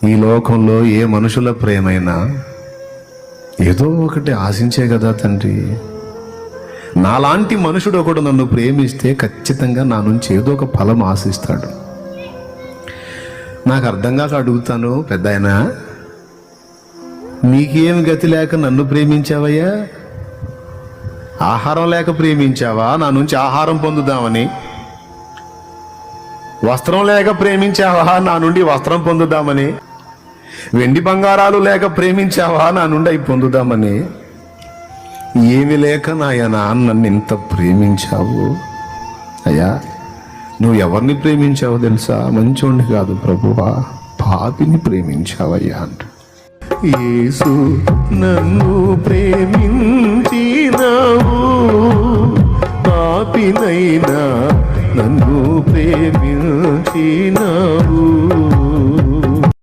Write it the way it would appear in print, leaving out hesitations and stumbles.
ఈ లోకంలో ఏ మనుషుల ప్రేమైనా ఏదో ఒకటి ఆశించే కదా తండ్రి. నాలాంటి మనుషుడు ఒకడు నన్ను ప్రేమిస్తే ఖచ్చితంగా నా నుంచి ఏదో ఒక ఫలం ఆశిస్తాడు. నాకు అర్థం కాక అడుగుతాను, పెద్దాయనా నీకేం గతి లేక నన్ను ప్రేమించావయ్యా? ఆహారం లేక ప్రేమించావా నా నుంచి ఆహారం పొందుదామని? వస్త్రం లేక ప్రేమించావా నా నుండి వస్త్రం పొందుదామని? వెండి బంగారాలు లేక ప్రేమించావా నా నుండి అవి పొందుదామని? ఏమి లేక నాయనా నన్ను ఇంత ప్రేమించావు? అయ్యా నువ్వు ఎవరిని ప్రేమించావో తెలుసా? మంచోడిని కాదు ప్రభువా, పాపిని ప్రేమించావయ్యా అంట. యేసు నన్ను ప్రేమించినావు, పాపినైనా నన్ను ప్రేమించినావు.